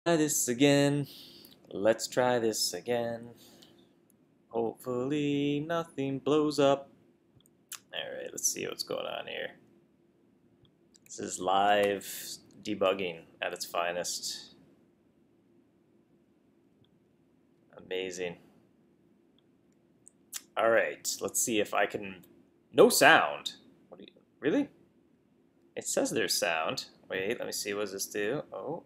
Try this again. Let's try this again. Hopefully nothing blows up. Alright, let's see what's going on here. This is live debugging at its finest. Amazing. Alright, let's see if I can... No sound! Really? It says there's sound. Wait, let me see, what does this do? Oh.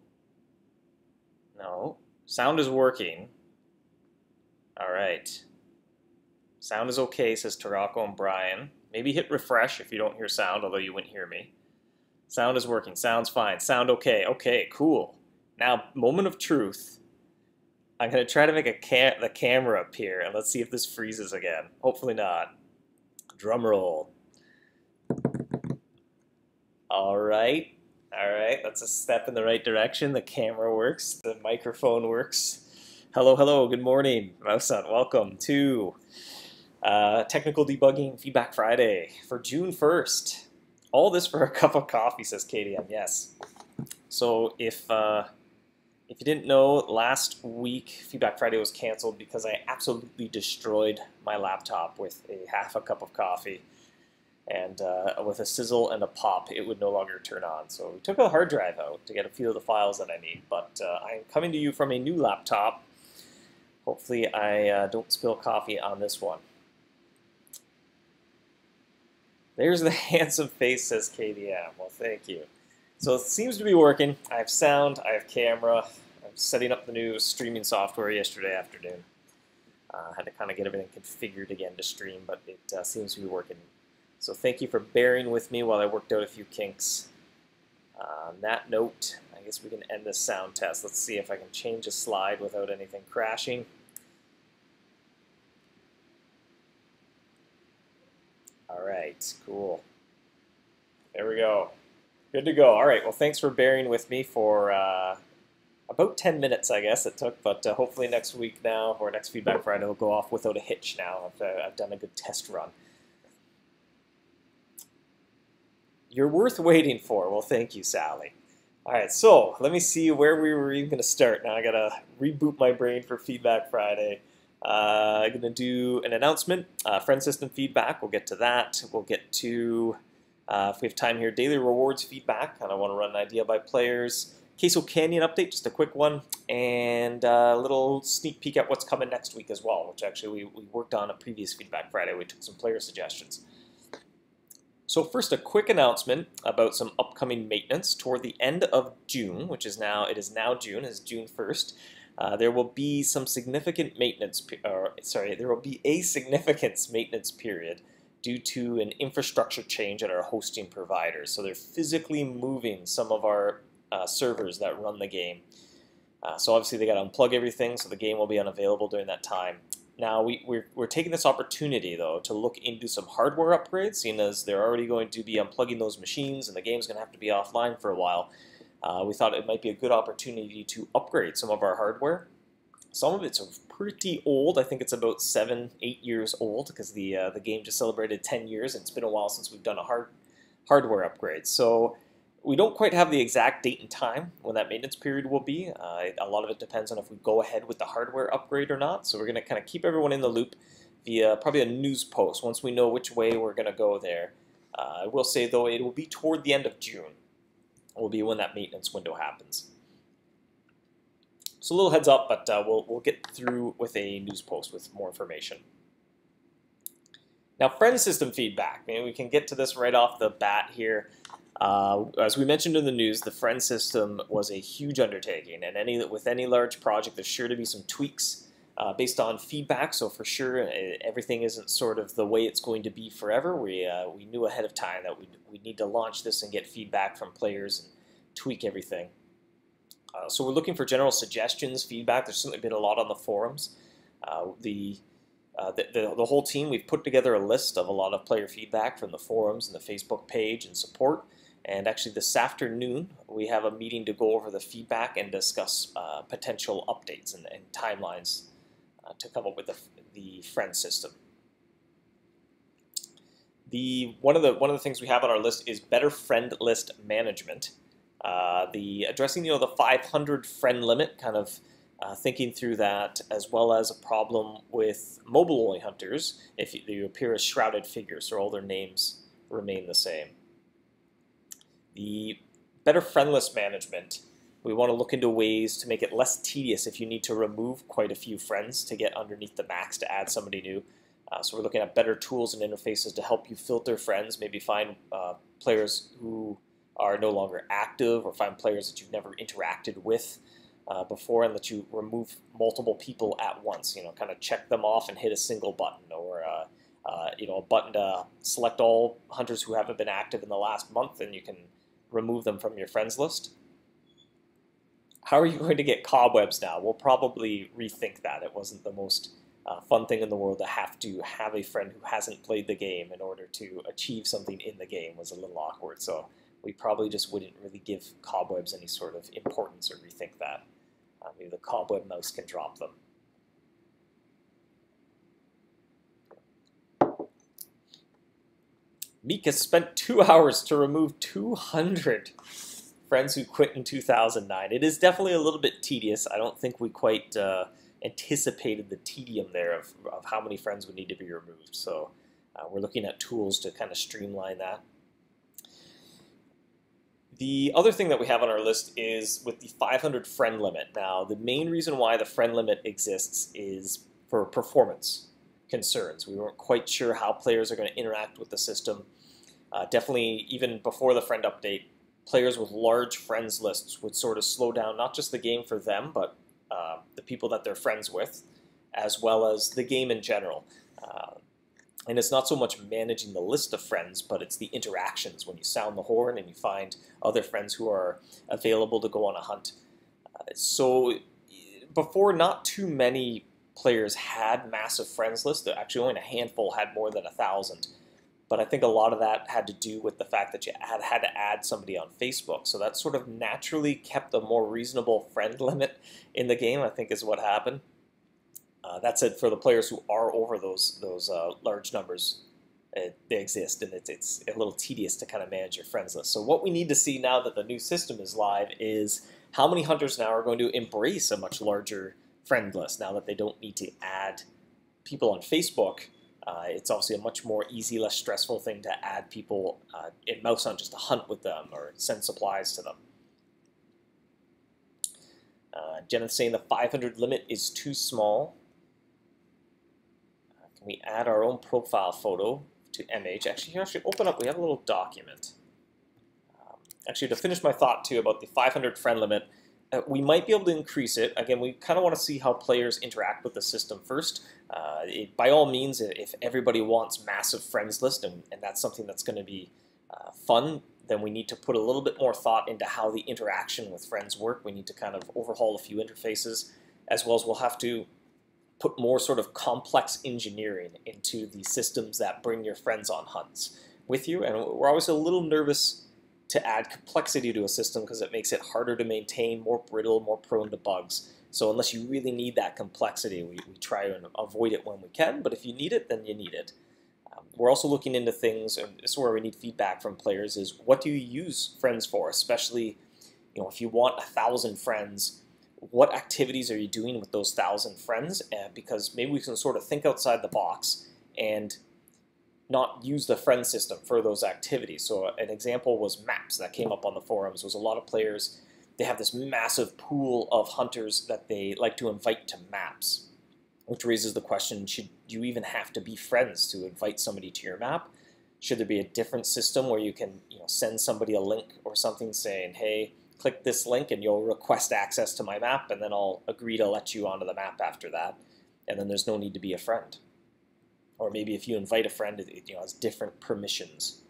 No. Sound is working. Alright. Sound is okay, says Tarako and Brian. Maybe hit refresh if you don't hear sound, although you wouldn't hear me. Sound is working. Sound's fine. Sound okay. Okay, cool. Now, moment of truth. I'm going to try to make the camera appear, and let's see if this freezes again. Hopefully not. Drum roll. Alright. Alright, that's a step in the right direction. The camera works. The microphone works. Hello, hello. Good morning. MouseHunt, welcome to Technical Debugging Feedback Friday for June 1st. All this for a cup of coffee, says KDM. Yes. So if you didn't know, last week Feedback Friday was canceled because I absolutely destroyed my laptop with half a cup of coffee. And with a sizzle and a pop, it would no longer turn on. So we took a hard drive out to get a few of the files that I need. But I'm coming to you from a new laptop. Hopefully I don't spill coffee on this one. There's the handsome face, says KDM. Well, thank you. So it seems to be working. I have sound, I have camera. I'm setting up the new streaming software yesterday afternoon. Had to kind of get everything configured again to stream, but it seems to be working. So thank you for bearing with me while I worked out a few kinks. On that note, I guess we can end this sound test. Let's see if I can change a slide without anything crashing. All right, cool. There we go. Good to go. All right, well, thanks for bearing with me for about 10 minutes, I guess it took, but hopefully next week now, or next Feedback Friday, will go off without a hitch now. I've done a good test run. You're worth waiting for. Well, thank you, Sally. All right, so let me see where we were even going to start. Now I got to reboot my brain for Feedback Friday. I'm going to do an announcement, friend system feedback. We'll get to that. We'll get to, if we have time here, daily rewards feedback. And I want to run an idea by players. Queso Canyon update, just a quick one. And a little sneak peek at what's coming next week as well, which actually we worked on a previous Feedback Friday. We took some player suggestions. So first, a quick announcement about some upcoming maintenance toward the end of June, which is now, it is now June, it's June 1st. There will be some significant maintenance, there will be a significance maintenance period due to an infrastructure change at our hosting providers. So they're physically moving some of our servers that run the game. So obviously they got to unplug everything, so the game will be unavailable during that time. Now, we're taking this opportunity, though, to look into some hardware upgrades, seeing as they're already going to be unplugging those machines and the game's going to have to be offline for a while. We thought it might be a good opportunity to upgrade some of our hardware. Some of it's pretty old. I think it's about 7-8 years old because the game just celebrated 10 years, and it's been a while since we've done a hardware upgrade. So we don't quite have the exact date and time when that maintenance period will be. A lot of it depends on if we go ahead with the hardware upgrade or not. So we're going to kind of keep everyone in the loop via probably a news post once we know which way we're going to go there. I will say, though, it will be toward the end of June. Will be when that maintenance window happens. So a little heads up, but we'll get through with a news post with more information. Now, friend system feedback. Maybe we can get to this right off the bat here. As we mentioned in the news, the friend system was a huge undertaking, and with any large project, there's sure to be some tweaks based on feedback. So for sure, everything isn't sort of the way it's going to be forever. We knew ahead of time that we need to launch this and get feedback from players and tweak everything. So we're looking for general suggestions, feedback. There's certainly been a lot on the forums. The whole team, we've put together a list of a lot of player feedback from the forums and the Facebook page and support. And actually this afternoon, we have a meeting to go over the feedback and discuss potential updates and timelines to come up with the friend system. One of the things we have on our list is better friend list management. The addressing the 500 friend limit, kind of thinking through that, as well as a problem with mobile-only hunters if you appear as shrouded figures, so all their names remain the same. The better friend list management. We want to look into ways to make it less tedious if you need to remove quite a few friends to get underneath the max to add somebody new. So we're looking at better tools and interfaces to help you filter friends, maybe find players who are no longer active, or find players that you've never interacted with before, and that you remove multiple people at once. Kind of check them off and hit a single button, or a button to select all hunters who haven't been active in the last month, and you can remove them from your friends list. How are you going to get cobwebs now? We'll probably rethink that. It wasn't the most fun thing in the world to have a friend who hasn't played the game in order to achieve something in the game. Was a little awkward, so we probably just wouldn't really give cobwebs any sort of importance or rethink that. Maybe the cobweb mouse can drop them. Meek has spent 2 hours to remove 200 friends who quit in 2009. It is definitely a little bit tedious. I don't think we quite anticipated the tedium there of how many friends would need to be removed. So we're looking at tools to kind of streamline that. The other thing that we have on our list is with the 500 friend limit. Now, the main reason why the friend limit exists is for performance concerns. We weren't quite sure how players are going to interact with the system. Definitely, even before the friend update, players with large friends lists would sort of slow down not just the game for them, but the people that they're friends with, as well as the game in general. And it's not so much managing the list of friends, but it's the interactions when you sound the horn and you find other friends who are available to go on a hunt. So before, not too many players had massive friends lists. Actually, only a handful had more than 1,000. But I think a lot of that had to do with the fact that you had to add somebody on Facebook. So that sort of naturally kept a more reasonable friend limit in the game, I think is what happened. That said, for the players who are over those large numbers, they exist, and it's a little tedious to kind of manage your friends list. So what we need to see now that the new system is live is how many hunters now are going to embrace a much larger friend list now that they don't need to add people on Facebook. It's obviously a much more easy, less stressful thing to add people in MouseHunt just to hunt with them or send supplies to them. Jenna's saying the 500 limit is too small. Can we add our own profile photo to MH? Actually, here I should open up. We have a little document. Actually, to finish my thought too about the 500 friend limit, we might be able to increase it. Again, we kind of want to see how players interact with the system first. By all means, if everybody wants massive friends list, and that's something that's going to be fun, then we need to put a little bit more thought into how the interaction with friends work. We need to kind of overhaul a few interfaces, as well as we'll have to put more sort of complex engineering into the systems that bring your friends on hunts with you. And we're always a little nervous to add complexity to a system because it makes it harder to maintain, more brittle, more prone to bugs. So unless you really need that complexity, we try to avoid it when we can, but if you need it, then you need it. We're also looking into things, and this is where we need feedback from players, is what do you use friends for? Especially, if you want 1,000 friends, what activities are you doing with those 1,000 friends? Because maybe we can sort of think outside the box and not use the friend system for those activities. So an example was maps that came up on the forums. Was a lot of players, they have this massive pool of hunters that they like to invite to maps, which raises the question, should you even have to be friends to invite somebody to your map? Should there be a different system where you can send somebody a link or something saying, hey, click this link and you'll request access to my map, and then I'll agree to let you onto the map after that, and then there's no need to be a friend. Or maybe if you invite a friend, it has different permissions.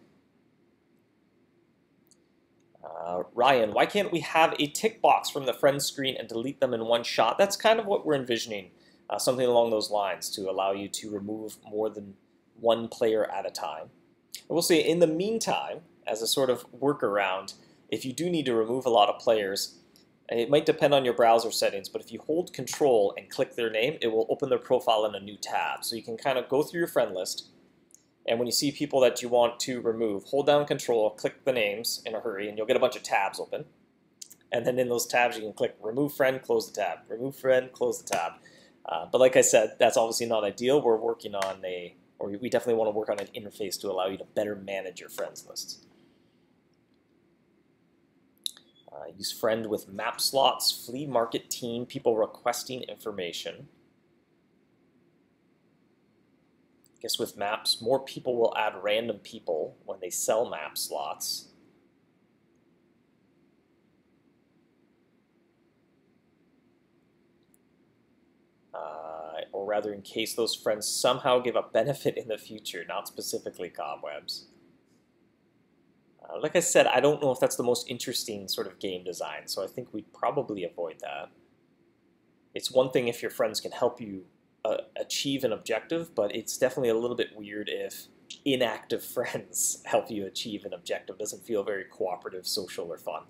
Ryan, why can't we have a tick box from the friend screen and delete them in one shot? That's kind of what we're envisioning, something along those lines to allow you to remove more than one player at a time. I will say, in the meantime, as a sort of workaround, if you do need to remove a lot of players, it might depend on your browser settings, but if you hold Control and click their name, it will open their profile in a new tab. So you can kind of go through your friend list, and when you see people that you want to remove, hold down Control, click the names in a hurry, and you'll get a bunch of tabs open. And then in those tabs, you can click remove friend, close the tab, remove friend, close the tab. But like I said, that's obviously not ideal. We're working on we definitely want to work on an interface to allow you to better manage your friends lists. Use friend with map slots, flea market team, people requesting information. I guess with maps, more people will add random people when they sell map slots. Or rather, in case those friends somehow give a benefit in the future, not specifically cobwebs. Like I said, I don't know if that's the most interesting sort of game design, so I think we'd probably avoid that. It's one thing if your friends can help you achieve an objective, but it's definitely a little bit weird if inactive friends help you achieve an objective. It doesn't feel very cooperative, social, or fun.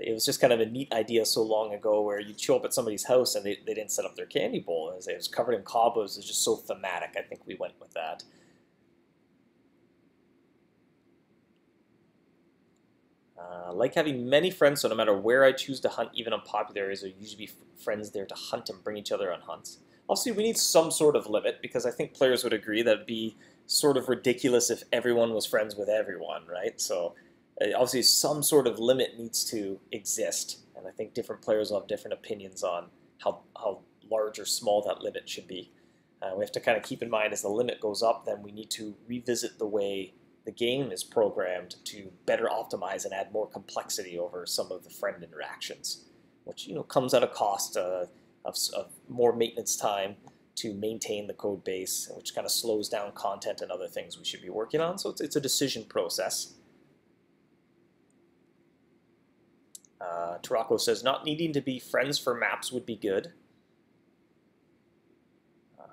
It was just kind of a neat idea so long ago where you'd show up at somebody's house and they didn't set up their candy bowl. It was covered in cobwebs. It was just so thematic. I think we went with that. Like having many friends, so no matter where I choose to hunt, even unpopular areas, there usually be friends there to hunt and bring each other on hunts. Obviously, we need some sort of limit because I think players would agree that it'd be sort of ridiculous if everyone was friends with everyone, right? So obviously, some sort of limit needs to exist, and I think different players will have different opinions on how large or small that limit should be. We have to kind of keep in mind as the limit goes up, then we need to revisit the way the game is programmed to better optimize and add more complexity over some of the friend interactions, which comes at a cost of more maintenance time to maintain the code base, which kind of slows down content and other things we should be working on. So it's a decision process. Tarako says not needing to be friends for maps would be good.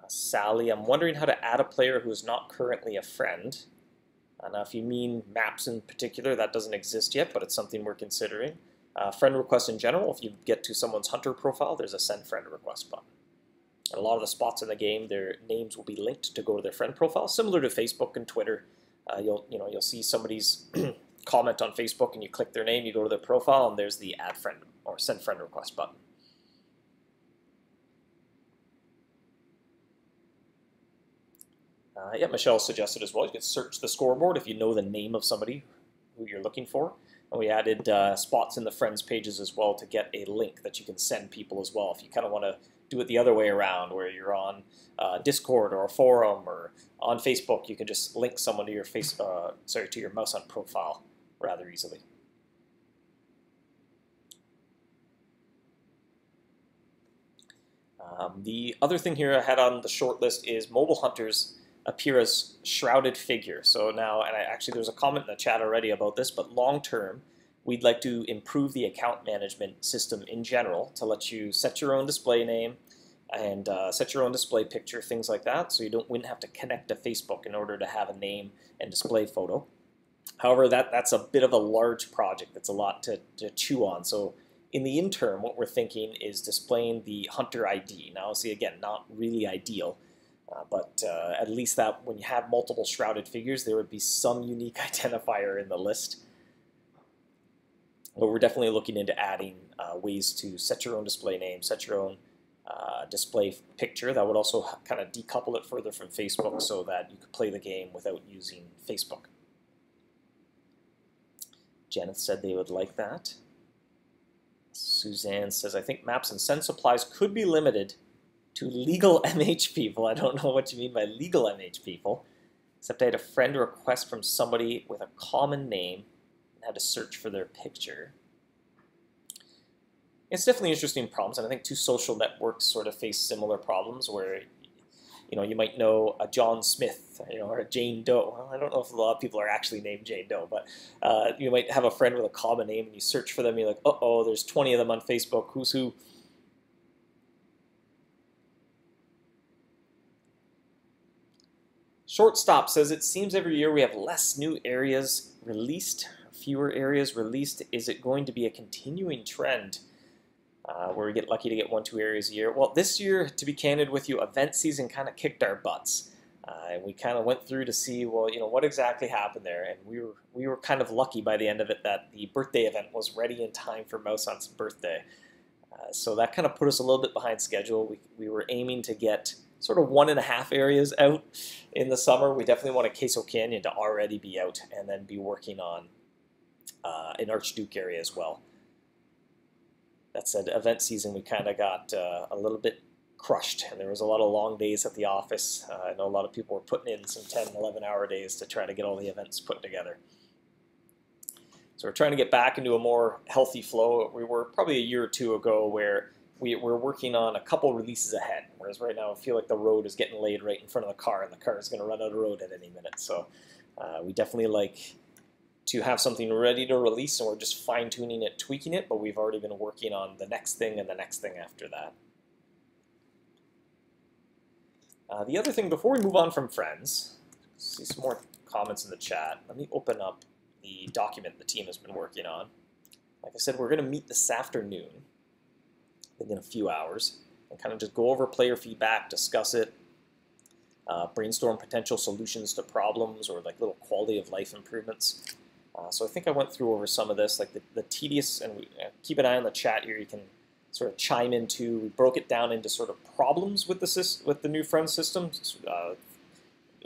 Sally, I'm wondering how to add a player who is not currently a friend. Now, if you mean maps in particular, that doesn't exist yet, but it's something we're considering. Friend requests in general, if you get to someone's hunter profile, there's a send friend request button. And a lot of the spots in the game, their names will be linked to go to their friend profile, similar to Facebook and Twitter. You'll see somebody's comment on Facebook, and you click their name, you go to their profile, and there's the add friend or send friend request button. Yeah, Michelle suggested as well, you can search the scoreboard if you know the name of somebody who you're looking for. And we added spots in the friends pages as well to get a link that you can send people as well. If you kind of want to do it the other way around, where you're on Discord or a forum or on Facebook, you can just link someone to your to your MouseHunt profile rather easily. The other thing here I had on the short list is mobile hunters appear as shrouded figure. So now, and actually there's a comment in the chat already about this, but long term, we'd like to improve the account management system in general to let you set your own display name and set your own display picture, things like that, so you wouldn't have to connect to Facebook in order to have a name and display photo. However, that's a bit of a large project. That's a lot to chew on. So in the interim, what we're thinking is displaying the hunter ID. Now, see, again, not really ideal, but at least that when you have multiple shrouded figures, there would be some unique identifier in the list. But we're definitely looking into adding ways to set your own display name, set your own display picture. That would also kind of decouple it further from Facebook so that you could play the game without using Facebook. Janet said they would like that. Suzanne says, I think maps and send supplies could be limited to legal MH people. I don't know what you mean by legal MH people, except I had a friend request from somebody with a common name and had to search for their picture. It's definitely interesting problems, and I think two social networks sort of face similar problems where you might know a John Smith, or a Jane Doe. Well, I don't know if a lot of people are actually named Jane Doe, but you might have a friend with a common name, and you search for them, and you're like, uh-oh, there's 20 of them on Facebook. Who's who? Shortstop says, it seems every year we have less new areas released, fewer areas released. Is it going to be a continuing trend where we get lucky to get 1-2 areas a year? Well, this year, to be candid with you, event season kind of kicked our butts. And we kind of went through to see, well, what exactly happened there. And we were kind of lucky by the end of it that the birthday event was ready in time for MouseHunt's birthday. So that kind of put us a little bit behind schedule. We were aiming to get sort of 1.5 areas out in the summer. We definitely wanted Queso Canyon to already be out and then be working on an Archduke area as well. That said, event season, we kind of got a little bit crushed, and there was a lot of long days at the office. I know a lot of people were putting in some 10, 11-hour days to try to get all the events put together. So we're trying to get back into a more healthy flow. We were probably a year or two ago where we're working on a couple releases ahead, whereas right now I feel like the road is getting laid right in front of the car, and the car is going to run out of road at any minute. So we definitely like to have something ready to release, and we're just fine-tuning it, tweaking it, but we've already been working on the next thing and the next thing after that. The other thing, before we move on from friends, see some more comments in the chat. Let me open up the document the team has been working on. Like I said, we're going to meet this afternoon, in a few hours, and kind of just go over player feedback, discuss it, brainstorm potential solutions to problems or like little quality of life improvements. So I think I went through over some of this, like the tedious, and keep an eye on the chat here. You can sort of chime into. We broke it down into sort of problems with the new friend system,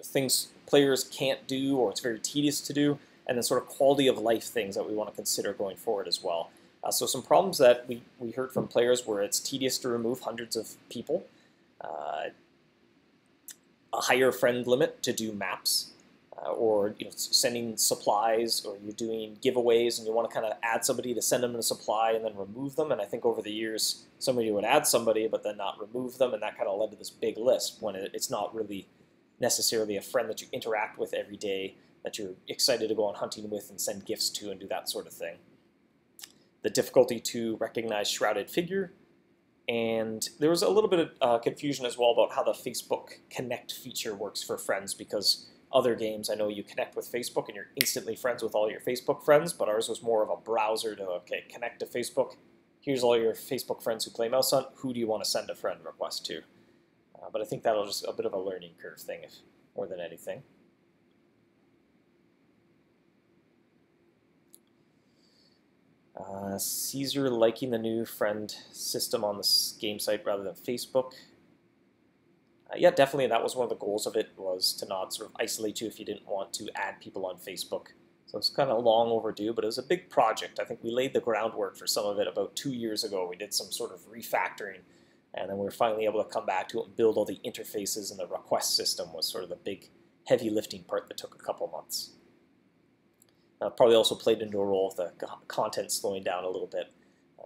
things players can't do or it's very tedious to do, and then sort of quality of life things that we want to consider going forward as well. So some problems that we heard from players were it's tedious to remove hundreds of people, a higher friend limit to do maps, or sending supplies, or you're doing giveaways and you want to kind of add somebody to send them a supply and then remove them. And I think over the years somebody would add somebody but then not remove them, and that kind of led to this big list when it's not really necessarily a friend that you interact with every day, that you're excited to go on hunting with and send gifts to and do that sort of thing. The difficulty to recognize shrouded figure, and there was a little bit of confusion as well about how the Facebook Connect feature works for friends, because other games, I know you connect with Facebook and you're instantly friends with all your Facebook friends, but ours was more of a browser to, okay, connect to Facebook. Here's all your Facebook friends who play MouseHunt. Who do you want to send a friend request to? But I think that'll just a bit of a learning curve thing, if more than anything. Caesar liking the new friend system on the game site rather than Facebook. Yeah, definitely, that was one of the goals of it, was to not sort of isolate you if you didn't want to add people on Facebook. So it's kind of long overdue, but it was a big project. I think we laid the groundwork for some of it about 2 years ago. We did some sort of refactoring, and then we were finally able to come back to it and build all the interfaces, and the request system was sort of the big heavy lifting part that took a couple months. Probably also played into a role with the content slowing down a little bit,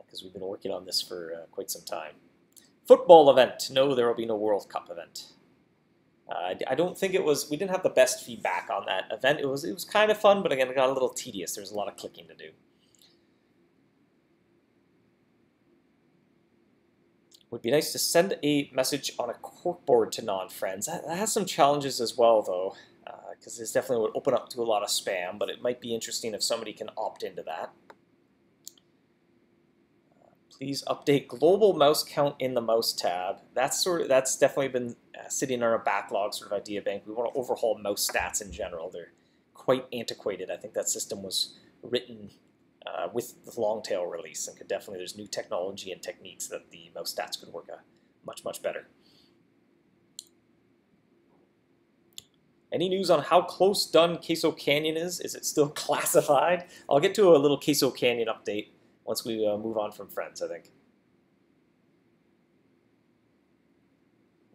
because we've been working on this for quite some time. Football event. No, there will be no World Cup event. I don't think it was, we didn't have the best feedback on that event. It was kind of fun, but again, it got a little tedious. There was a lot of clicking to do. Would be nice to send a message on a corkboard to non-friends. That has some challenges as well, though, because this definitely would open up to a lot of spam, but it might be interesting if somebody can opt into that. Please update global mouse count in the mouse tab. That's definitely been sitting on our backlog sort of idea bank. We want to overhaul mouse stats in general. They're quite antiquated. I think that system was written with the Longtail release, and there's new technology and techniques that the mouse stats could work much better. Any news on how close done Queso Canyon is? Is it still classified? I'll get to a little Queso Canyon update once we move on from friends, I think.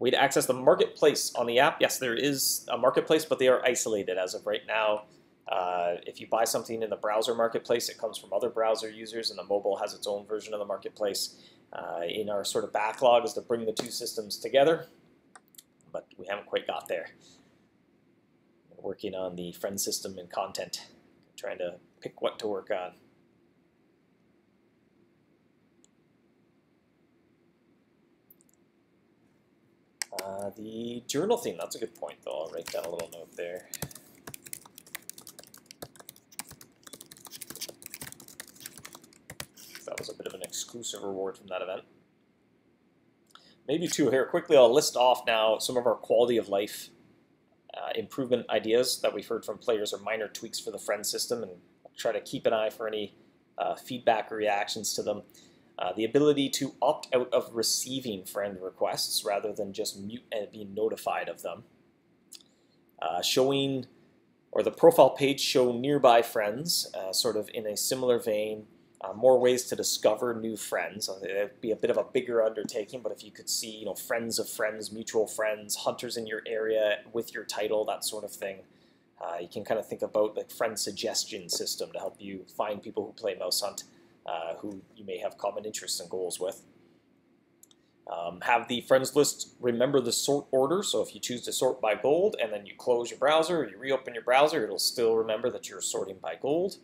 Way to access the marketplace on the app. Yes, there is a marketplace, but they are isolated as of right now. If you buy something in the browser marketplace, it comes from other browser users, and the mobile has its own version of the marketplace. In our sort of backlog is to bring the two systems together, but we haven't quite got there. We're working on the friend system and content, trying to pick what to work on. The journal theme, that's a good point, though. I'll write down a little note there. That was a bit of an exclusive reward from that event. Maybe two here. Quickly, I'll list off now some of our quality of life improvement ideas that we've heard from players, or minor tweaks for the friend system, and I'll try to keep an eye for any feedback or reactions to them. The ability to opt out of receiving friend requests rather than just mute and being notified of them. Showing, or the profile page show nearby friends, sort of in a similar vein. More ways to discover new friends. It'd be a bit of a bigger undertaking, but if you could see, friends of friends, mutual friends, hunters in your area with your title, that sort of thing. You can kind of think about the friend suggestion system to help you find people who play MouseHunt, who you may have common interests and goals with. Have the friends list remember the sort order, so if you choose to sort by gold and then you close your browser or you reopen your browser, it'll still remember that you're sorting by gold.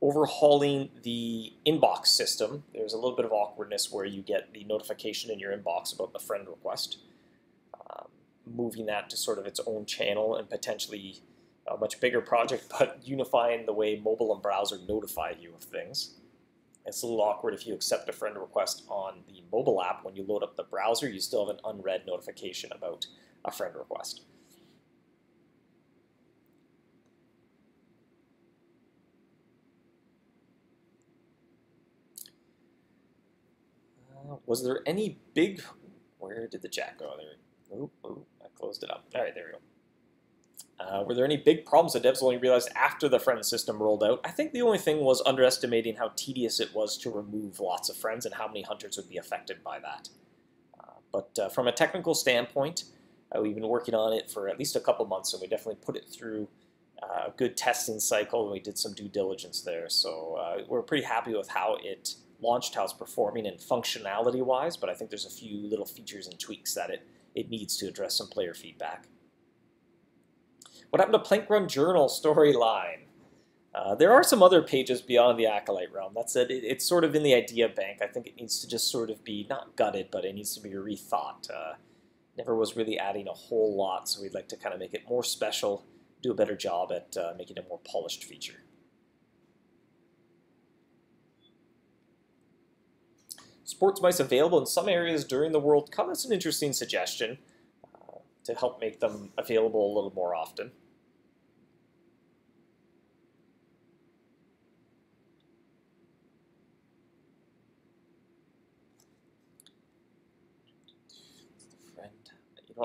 Overhauling the inbox system. There's a little bit of awkwardness where you get the notification in your inbox about the friend request. Moving that to sort of its own channel and potentially a much bigger project, but unifying the way mobile and browser notify you of things. It's a little awkward if you accept a friend request on the mobile app. When you load up the browser, you still have an unread notification about a friend request. Was there any big... Where did the chat go? There. Oh, I closed it up. All right, there we go. Were there any big problems that devs only realized after the friend system rolled out? I think the only thing was underestimating how tedious it was to remove lots of friends and how many hunters would be affected by that. But from a technical standpoint, we've been working on it for at least a couple months, and we definitely put it through a good testing cycle, and we did some due diligence there. So we're pretty happy with how it launched, how it's performing and functionality-wise, but I think there's a few little features and tweaks that it needs to address some player feedback. What happened to Plank Run Journal storyline? There are some other pages beyond the Acolyte realm. That said, it's sort of in the idea bank. I think it needs to just sort of be, not gutted, but it needs to be rethought. Never was really adding a whole lot, so we'd like to kind of make it more special, do a better job at making it a more polished feature. Sports mice available in some areas during the World Cup. That's an interesting suggestion to help make them available a little more often.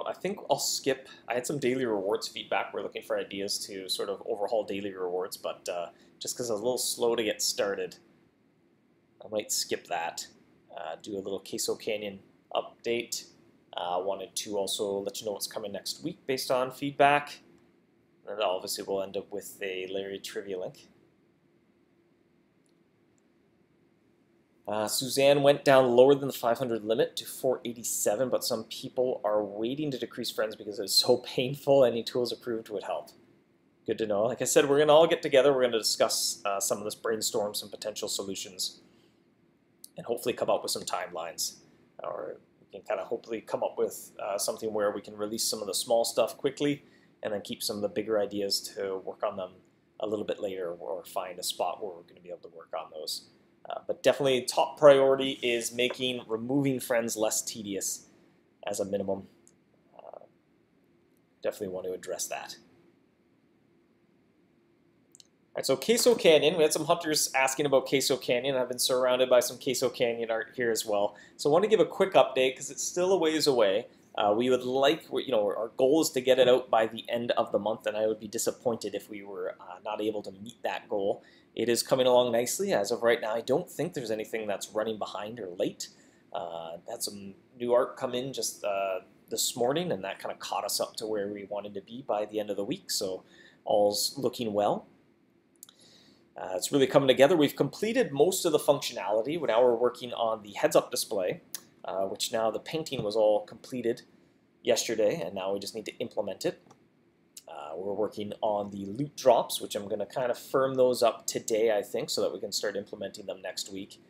I think I'll skip. I had some daily rewards feedback. We're looking for ideas to sort of overhaul daily rewards, but just because I was a little slow to get started, I might skip that. Do a little Queso Canyon update. Wanted to also let you know what's coming next week based on feedback. And obviously we'll end up with a Larry trivia link. Suzanne went down lower than the 500 limit to 487, but some people are waiting to decrease friends because it's so painful. Any tools approved would help. Good to know. Like I said, we're going to all get together. We're going to discuss some of this, brainstorm some potential solutions, and hopefully come up with some timelines. Or we can kind of hopefully come up with something where we can release some of the small stuff quickly and then keep some of the bigger ideas to work on them a little bit later, or find a spot where we're going to be able to work on those. But definitely top priority is making removing friends less tedious as a minimum. Definitely want to address that. All right, so Queso Canyon, we had some hunters asking about Queso Canyon. I've been surrounded by some Queso Canyon art here as well. So I want to give a quick update because it's still a ways away. We would like, our goal is to get it out by the end of the month, and I would be disappointed if we were not able to meet that goal. It is coming along nicely. As of right now, I don't think there's anything that's running behind or late. Had some new art come in just this morning, and that kind of caught us up to where we wanted to be by the end of the week, so all's looking well. It's really coming together. We've completed most of the functionality. Now we're working on the heads-up display, which now the painting was all completed yesterday, and now we just need to implement it. We're working on the loot drops, which I'm going to kind of firm those up today, I think, so that we can start implementing them next week.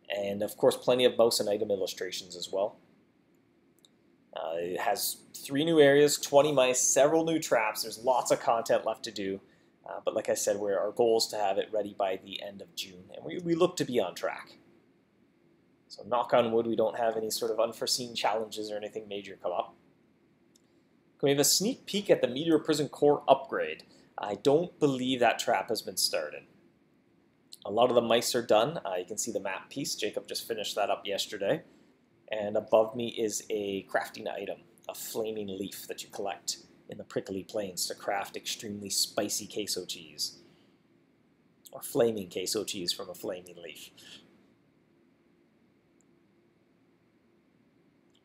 And, of course, plenty of mouse and item illustrations as well. It has 3 new areas, 20 mice, several new traps. There's lots of content left to do. But like I said, our goal is to have it ready by the end of June, and we look to be on track. So knock on wood, we don't have any sort of unforeseen challenges or anything major come up. We have a sneak peek at the Meteor Prison Core upgrade. I don't believe that trap has been started. A lot of the mice are done. You can see the map piece. Jacob just finished that up yesterday. And above me is a crafting item, a flaming leaf that you collect in the prickly plains to craft extremely spicy queso cheese. Or flaming queso cheese from a flaming leaf.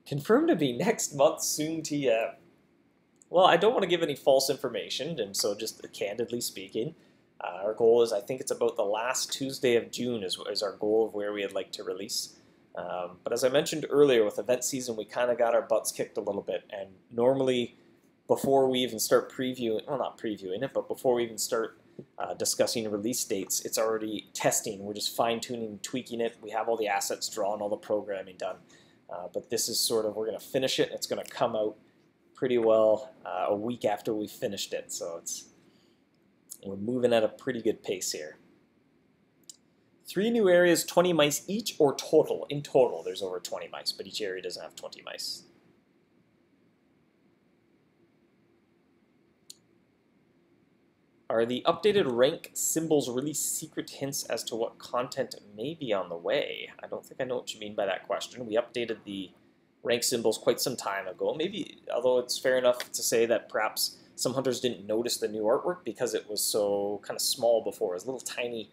Confirmed to be next month, soon TM. Well, I don't want to give any false information, and so just candidly speaking, our goal is, I think it's about the last Tuesday of June is our goal of where we'd like to release. But as I mentioned earlier, with event season, we kind of got our butts kicked a little bit, and normally before we even start previewing, well, not previewing it, but before we even start discussing release dates, it's already testing. We're just fine-tuning, tweaking it. We have all the assets drawn, all the programming done. But this is sort of, we're going to finish it, and it's going to come out pretty well a week after we finished it. So we're moving at a pretty good pace here. 3 new areas, 20 mice each, or total? In total, there's over 20 mice, but each area doesn't have 20 mice. Are the updated rank symbols really secret hints as to what content may be on the way? I don't think I know what you mean by that question. We updated the rank symbols quite some time ago. Maybe, although it's fair enough to say that perhaps some hunters didn't notice the new artwork because it was so kind of small before. It was little tiny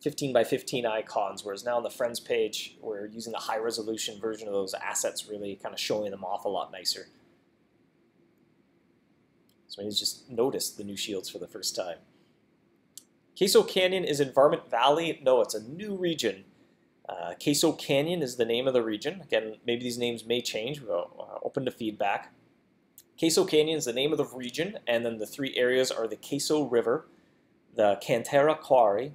15 by 15 icons, whereas now on the Friends page, we're using the high resolution version of those assets, really kind of showing them off a lot nicer. So maybe just noticed the new shields for the first time. Queso Canyon is in Varmint Valley. No, it's a new region. Queso Canyon is the name of the region. Again, maybe these names may change. We're open to feedback. Queso Canyon is the name of the region, and then the 3 areas are the Queso River, the Cantera Quarry,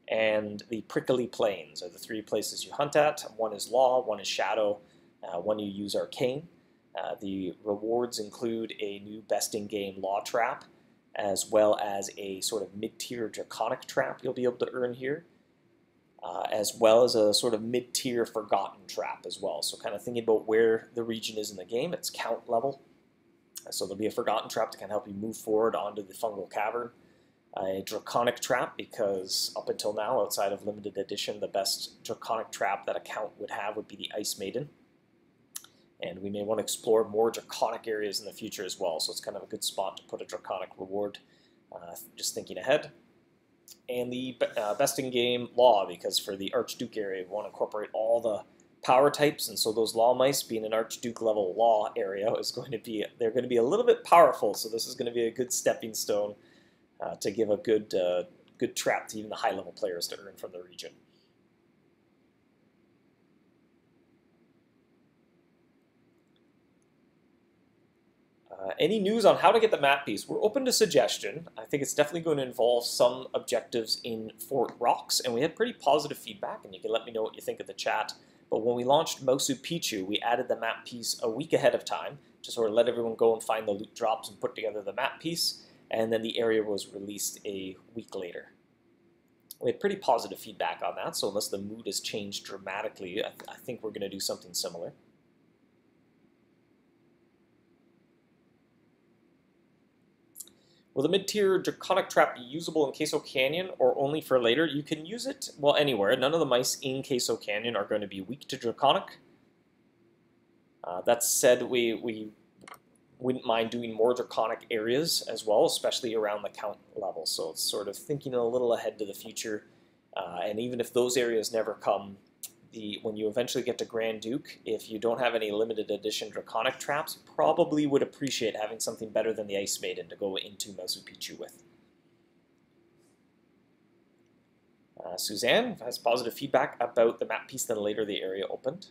and the Prickly Plains are the 3 places you hunt at. One is Law, one is Shadow, one you use Arcane. The rewards include a new best-in-game Law trap, as well as a sort of mid-tier Draconic trap you'll be able to earn here, as well as a sort of mid-tier Forgotten trap as well. So kind of thinking about where the region is in the game, it's count level. So there'll be a Forgotten trap to kind of help you move forward onto the Fungal Cavern. A Draconic trap, because up until now, outside of limited edition, the best Draconic trap that a count would have would be the Ice Maiden. And we may want to explore more Draconic areas in the future as well, so it's kind of a good spot to put a Draconic reward, just thinking ahead. And the best in-game Law, because for the Archduke area, we want to incorporate all the power types, and so those Law mice, being an Archduke level Law area, is going to be, they're going to be a little bit powerful, so this is going to be a good stepping stone to give a good trap to even the high-level players to earn from the region. Any news on how to get the map piece? We're open to suggestion. I think it's definitely going to involve some objectives in Fort Rocks, and we had pretty positive feedback, and you can let me know what you think of the chat. But when we launched MouseHunt, we added the map piece a week ahead of time, to sort of let everyone go and find the loot drops and put together the map piece, and then the area was released a week later. We had pretty positive feedback on that, so unless the mood has changed dramatically, I think we're going to do something similar. Will the mid-tier Draconic trap be usable in Queso Canyon or only for later? You can use it, well, anywhere. None of the mice in Queso Canyon are going to be weak to Draconic. That said, we wouldn't mind doing more Draconic areas as well, especially around the count level. So it's sort of thinking a little ahead to the future. And even if those areas never come, when you eventually get to Grand Duke, if you don't have any limited edition Draconic traps, you probably would appreciate having something better than the Ice Maiden to go into MouseHunt with. Suzanne has positive feedback about the map piece, then later the area opened.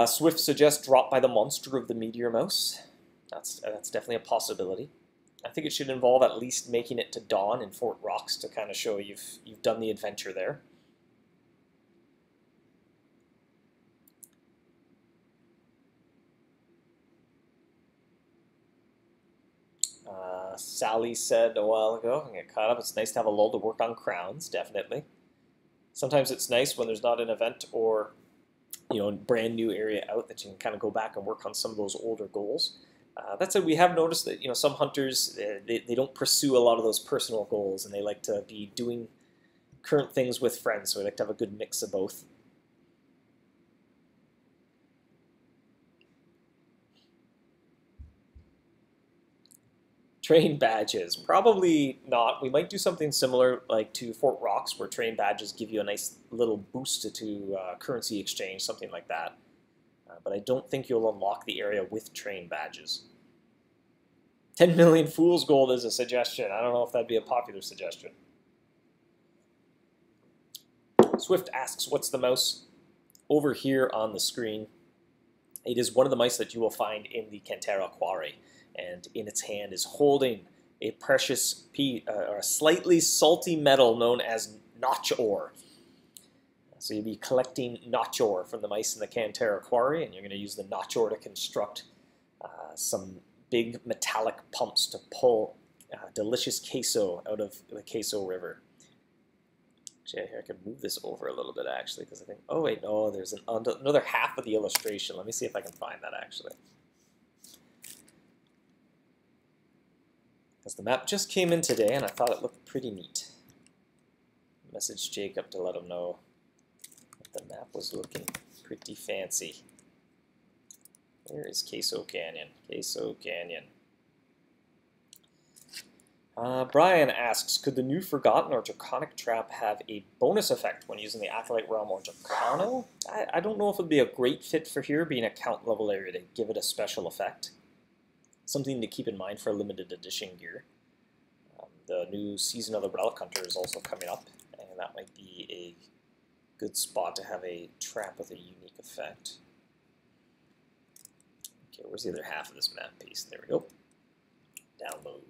Swift suggests drop by the monster of the Meteor Mouse. That's definitely a possibility. I think it should involve at least making it to Dawn in Fort Rocks to kind of show you've done the adventure there. Sally said a while ago, I get caught up, it's nice to have a lull to work on crowns, definitely. Sometimes it's nice when there's not an event or a brand new area out that you can kind of go back and work on some of those older goals. That said, we have noticed that some hunters they don't pursue a lot of those personal goals, and they like to be doing current things with friends. So we like to have a good mix of both. Train badges, probably not. We might do something similar like to Fort Rocks, where train badges give you a nice little boost to currency exchange, something like that. But I don't think you'll unlock the area with train badges. 10 million fool's gold is a suggestion. I don't know if that'd be a popular suggestion. Swift asks, what's the mouse? Over here on the screen, it is one of the mice that you will find in the Cantera Quarry. And in its hand is holding a precious or a slightly salty metal known as notch ore. So you'll be collecting notch ore from the mice in the Cantera Quarry, and you're going to use the notch ore to construct some big metallic pumps to pull delicious queso out of the Queso River. Actually, I can move this over a little bit, actually, because I think, oh wait, no, there's another half of the illustration. Let me see if I can find that, actually. Because the map just came in today, and I thought it looked pretty neat. Message Jacob to let him know that the map was looking pretty fancy. Where is Queso Canyon? Queso Canyon. Brian asks, could the new Forgotten or Draconic Trap have a bonus effect when using the Acolyte Realm or Dracano? I don't know if it would be a great fit for here, being a count level area to give it a special effect. Something to keep in mind for limited edition gear. The new season of the Relic Hunter is also coming up, and that might be a good spot to have a trap with a unique effect. Okay, where's the other half of this map piece? There we go. Download.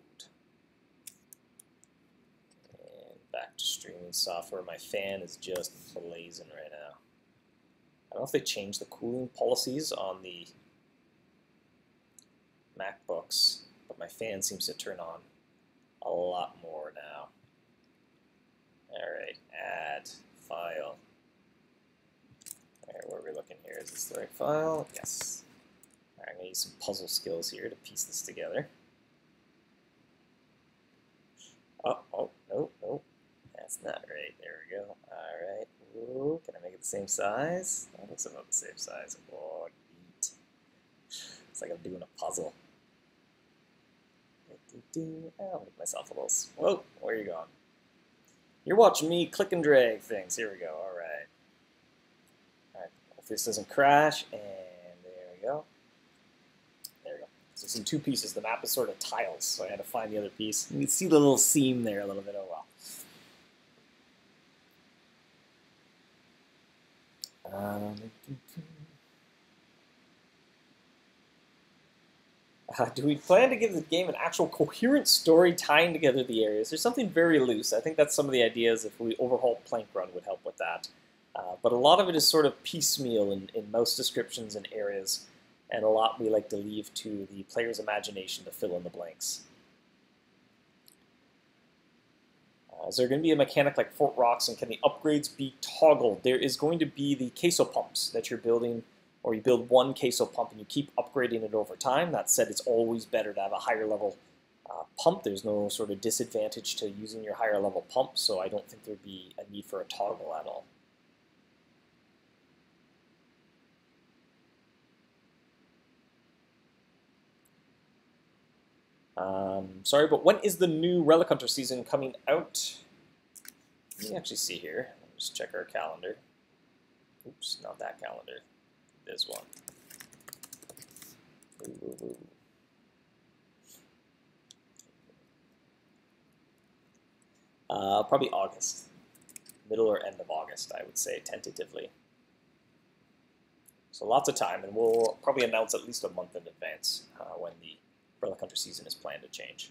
And back to streaming software. My fan is just blazing right now. I don't know if they changed the cooling policies on the MacBooks, but my fan seems to turn on a lot more now. Alright, add file. Alright, where are we looking here? Is this the right file? Yes. Alright, I'm going to use some puzzle skills here to piece this together. Oh, no. That's not right. There we go. Alright. Ooh, can I make it the same size? That looks about the same size. Oh, neat. It's like I'm doing a puzzle. I'll make myself a little... Whoa, where are you going? You're watching me click and drag things. Here we go. Alright. Alright, if this doesn't crash, and there we go. There we go. So it's in two pieces. The map is sort of tiles, so I had to find the other piece. You can see the little seam there a little bit. Oh well. Do we plan to give the game an actual coherent story tying together the areas? There's something very loose. I think that's some of the ideas. If we overhaul Plank Run would help with that. But a lot of it is sort of piecemeal in mouse descriptions and areas, and a lot we like to leave to the player's imagination to fill in the blanks. Is there going to be a mechanic like Fort Rocks, and can the upgrades be toggled? There is going to be the queso pumps that you're building, or you build one queso pump and you keep upgrading it over time. That said, it's always better to have a higher level pump. There's no sort of disadvantage to using your higher level pump, so I don't think there'd be a need for a toggle at all. Sorry, but when is the new Relic Hunter season coming out? Let me actually see here. Let's just check our calendar. Oops, not that calendar. This one. Ooh. Probably August. Middle or end of August, I would say, tentatively. So lots of time, and we'll probably announce at least a month in advance when the Relic Hunter season is planned to change.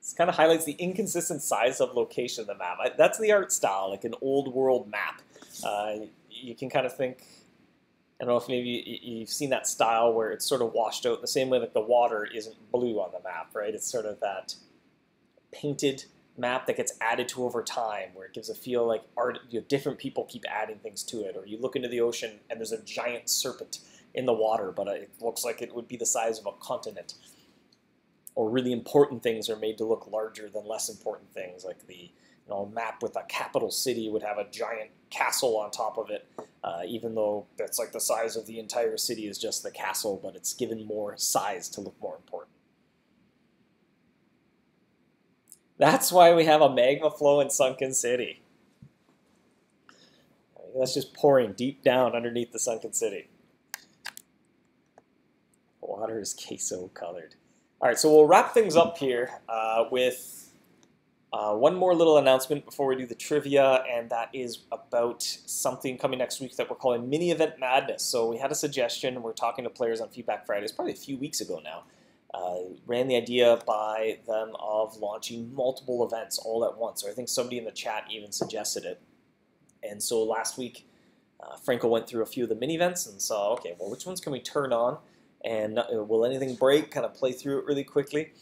This kind of highlights the inconsistent size of location of the map. That's the art style, like an old world map. You can kind of think I don't know if maybe you've seen that style where it's sort of washed out the same way that the water isn't blue on the map, right? It's sort of that painted map that gets added to over time, where it gives a feel like art. Different people keep adding things to it, or you look into the ocean and there's a giant serpent in the water, but it looks like it would be the size of a continent. Or really important things are made to look larger than less important things, like the map with a capital city would have a giant castle on top of it, even though that's like the size of the entire city is just the castle, but it's given more size to look more important. That's why we have a magma flow in Sunken City. That's just pouring deep down underneath the Sunken City. Water is queso colored. All right, so we'll wrap things up here with one more little announcement before we do the trivia, and that is about something coming next week that we're calling Mini Event Madness. So we had a suggestion. We're talking to players on Feedback Fridays, probably a few weeks ago now. Ran the idea by them of launching multiple events all at once. Or I think somebody in the chat even suggested it. And so last week, Franco went through a few of the mini events and saw, okay, well, which ones can we turn on? And will anything break? Kind of play through it really quickly.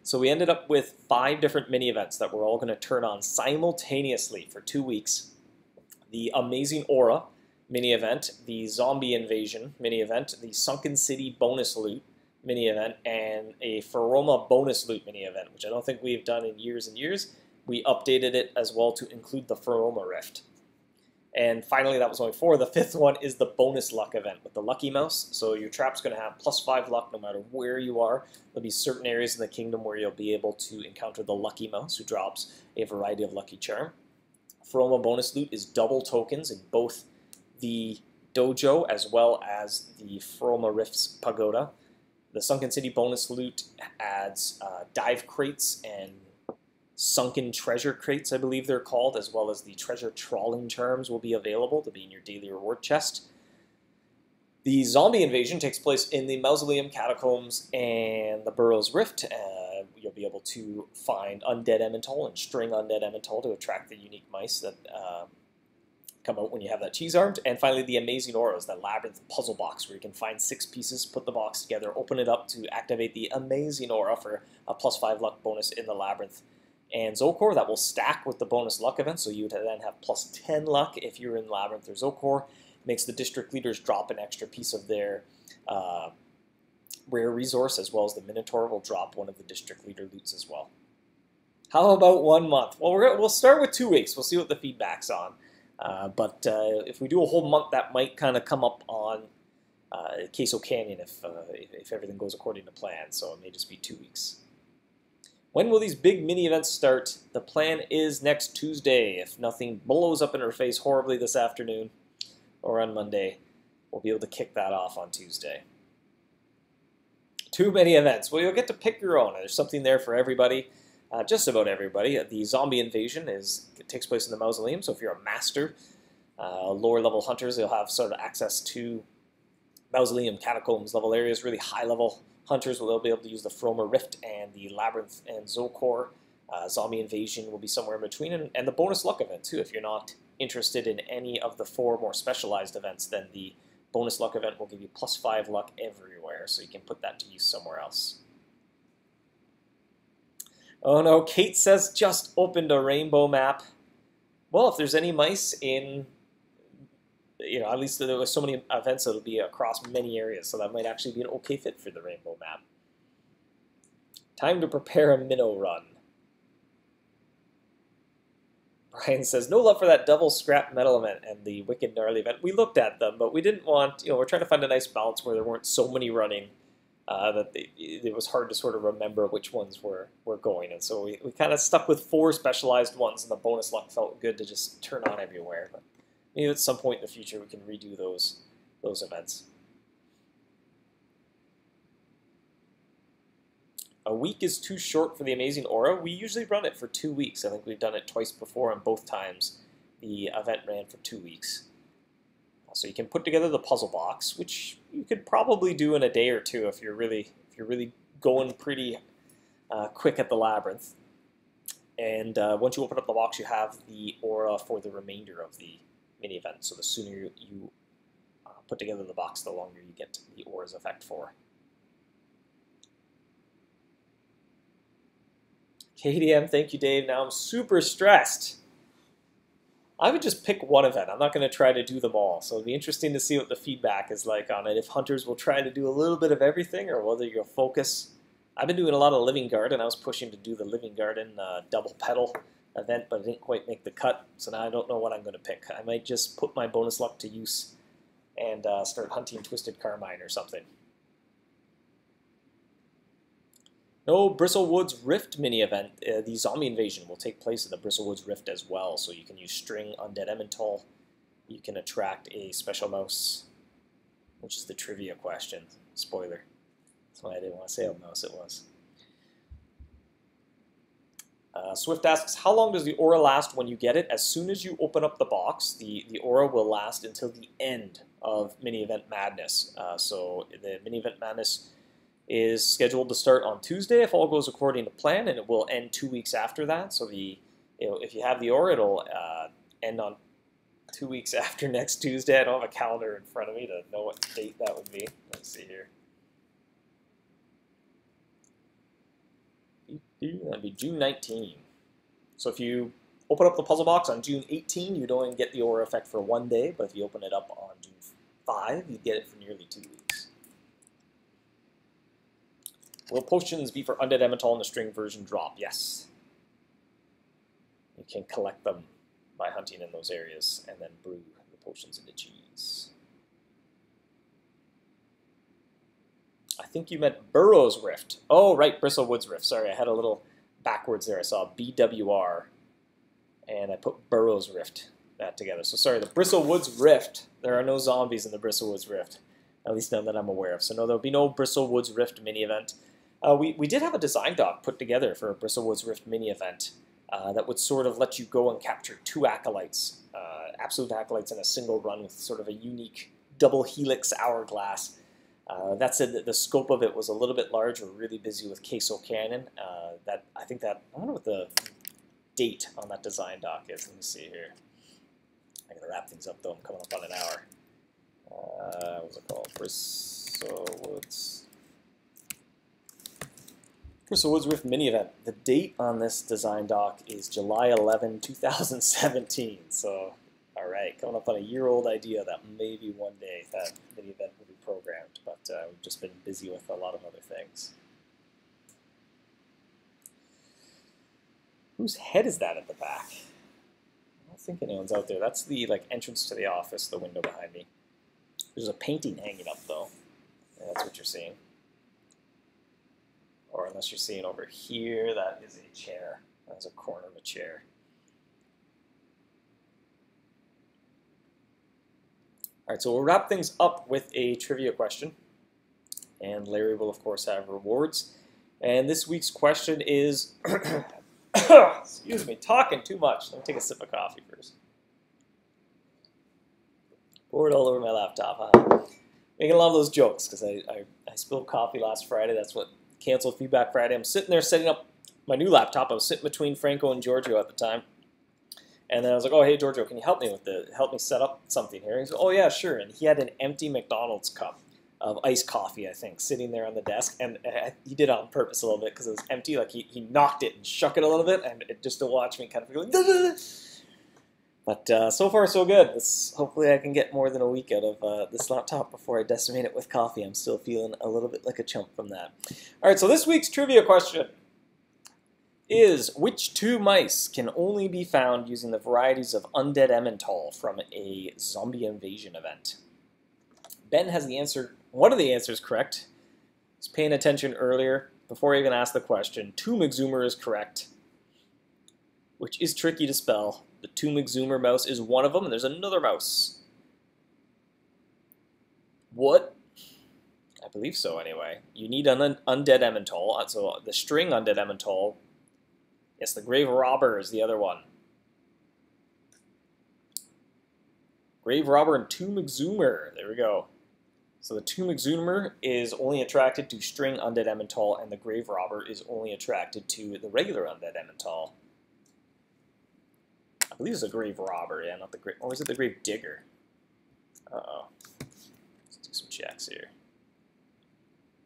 So we ended up with 5 different mini events that we're all going to turn on simultaneously for 2 weeks. The Amazing Aura mini event, the Zombie Invasion mini event, the Sunken City bonus loot mini event, and a Feroma bonus loot mini event, which I don't think we've done in years and years. We updated it as well to include the Feroma Rift. And finally, that was only 4. The 5th one is the bonus luck event with the Lucky Mouse. So your trap's going to have +5 luck no matter where you are. There'll be certain areas in the kingdom where you'll be able to encounter the Lucky Mouse, who drops a variety of lucky charm. Feroma bonus loot is double tokens in both the dojo as well as the Feroma Rift's pagoda. The Sunken City bonus loot adds dive crates and sunken treasure crates, I believe they're called, as well as the treasure trawling charms will be available to be in your daily reward chest. The Zombie Invasion takes place in the Mausoleum Catacombs and the Burrow's Rift. You'll be able to find Undead Emmental and string Undead Emmental to attract the unique mice that come out when you have that cheese armed. And finally, the Amazing Auras, that labyrinth puzzle box where you can find 6 pieces, put the box together, open it up to activate the Amazing Aura for a +5 luck bonus in the labyrinth. And Zocor, that will stack with the bonus luck event, so you would then have +10 luck if you're in Labyrinth or Zocor. Makes the district leaders drop an extra piece of their rare resource, as well as the Minotaur will drop one of the district leader loots as well. How about 1 month? Well, we'll start with 2 weeks. We'll see what the feedback's on. But if we do a whole month, that might kind of come up on Queso Canyon if everything goes according to plan, so it may just be 2 weeks. When will these big mini events start? The plan is next Tuesday. If nothing blows up in our face horribly this afternoon or on Monday, we'll be able to kick that off on Tuesday. Too many events. Well, you'll get to pick your own. There's something there for everybody, just about everybody. The Zombie Invasion takes place in the Mausoleum, so if you're a master, lower level hunters, you'll have sort of access to Mausoleum Catacombs level areas, really high level hunters will be able to use the Feroma Rift and the Labyrinth and Zocor. Zombie Invasion will be somewhere in between, and the bonus luck event too. If you're not interested in any of the 4 more specialized events, then the bonus luck event will give you +5 luck everywhere, so you can put that to use somewhere else. Oh no, Kate says just opened a rainbow map. Well, if there's any mice in, at least there were so many events that'll be across many areas, so that might actually be an okay fit for the rainbow map. Time to prepare a minnow run. Brian says, no love for that double scrap metal event and the wicked gnarly event. We looked at them, but we didn't want, we're trying to find a nice balance where there weren't so many running that it was hard to sort of remember which ones were going. And so we kind of stuck with 4 specialized ones, and the bonus luck felt good to just turn on everywhere. But maybe at some point in the future we can redo those events. A week is too short for the Amazing Aura. We usually run it for 2 weeks. I think we've done it twice before, and both times the event ran for 2 weeks. So you can put together the puzzle box, which you could probably do in a day or 2 if you're really going pretty quick at the labyrinth. And once you open up the box, you have the aura for the remainder of the mini event. So the sooner you put together the box, the longer you get the Aura's effect for. KDM, thank you, Dave. Now I'm super stressed. I would just pick one event. I'm not going to try to do them all. So it'll be interesting to see what the feedback is like on it. If hunters will try to do a little bit of everything or whether you'll focus. I've been doing a lot of Living Garden. I was pushing to do the Living Garden double pedal event, but I didn't quite make the cut. So now I don't know what I'm going to pick. I might just put my bonus luck to use and start hunting Twisted Carmine or something. No Bristlewoods Rift mini event. The zombie invasion will take place in the Bristlewoods Rift as well, so you can use string Undead Emmental. You can attract a special mouse, which is the trivia question. Spoiler. That's why I didn't want to say what mouse it was. Swift asks, how long does the aura last when you get it? As soon as you open up the box, the aura will last until the end of Mini Event Madness. So the Mini Event Madness is scheduled to start on Tuesday if all goes according to plan, and it will end 2 weeks after that. So if you have the aura, it'll end on 2 weeks after next Tuesday. I don't have a calendar in front of me to know what date that would be. Let's see here. That'd be June 19. So if you open up the puzzle box on June 18, you'd only get the aura effect for 1 day, but if you open it up on June 5, you'd get it for nearly 2 weeks. Will potions be for Undead Emmental and the string version drop? Yes. You can collect them by hunting in those areas and then brew the potions into cheese. I think you meant Burrow's Rift. Oh, right, Bristlewoods Rift. Sorry, I had a little backwards there. I saw BWR, and I put Burrow's Rift that together. So sorry, the Bristlewoods Rift. There are no zombies in the Bristlewoods Rift, at least none that I'm aware of. So no, there'll be no Bristlewoods Rift mini-event. We did have a design doc put together for a Bristlewoods Rift mini-event that would sort of let you go and capture 2 acolytes, absolute acolytes in a single run with sort of a unique double helix hourglass. That said, the scope of it was a little bit large. We're really busy with Queso Canyon. I don't know what the date on that design doc is. Let me see here. I gotta wrap things up though. I'm coming up on an hour. What's it called? Bristlewoods Rift mini event. The date on this design doc is July 11, 2017. So, all right, coming up on a year-old idea that maybe one day that mini event will be programmed, but we've just been busy with a lot of other things. Whose head is that at the back? I don't think anyone's out there. That's the entrance to the office, the window behind me. There's a painting hanging up though. Yeah, that's what you're seeing. Or unless you're seeing over here, that is a chair. That's a corner of a chair. All right, so we'll wrap things up with a trivia question. And Larry will, of course, have rewards. And this week's question is, excuse me, talking too much. Let me take a sip of coffee first. Poured all over my laptop. Making a lot of those jokes because I spilled coffee last Friday. That's what canceled Feedback Friday. I'm sitting there setting up my new laptop. I was sitting between Franco and Giorgio at the time. And then I was like, oh, hey, Giorgio, can you help me set up something here? He said, oh, yeah, sure. And he had an empty McDonald's cup of iced coffee, I think, sitting there on the desk. And he did it on purpose a little bit because it was empty. Like, he knocked it and shook it a little bit, and just to watch me kind of go, like, but so far, so good. Hopefully I can get more than a week out of this laptop before I decimate it with coffee. I'm still feeling a little bit like a chump from that. All right, so this week's trivia question is, which 2 mice can only be found using the varieties of Undead Emmental from a zombie invasion event? Ben has the answer, one of the answers correct. He was paying attention earlier before I even asked the question. Tomb Exhumer is correct, which is tricky to spell. The Tomb Exhumer mouse is one of them, and there's another mouse. What? I believe so, anyway. You need an Undead Emmental. So the string Undead Emmental. Yes, the Grave Robber is the other one. Grave Robber and Tomb Exhumer. There we go. So the Tomb Exhumer is only attracted to string Undead Emmental, and the Grave Robber is only attracted to the regular Undead Emmental. I believe it's a Grave Robber, yeah, not the Grave... Or is it the Grave Digger? Uh-oh. some checks here.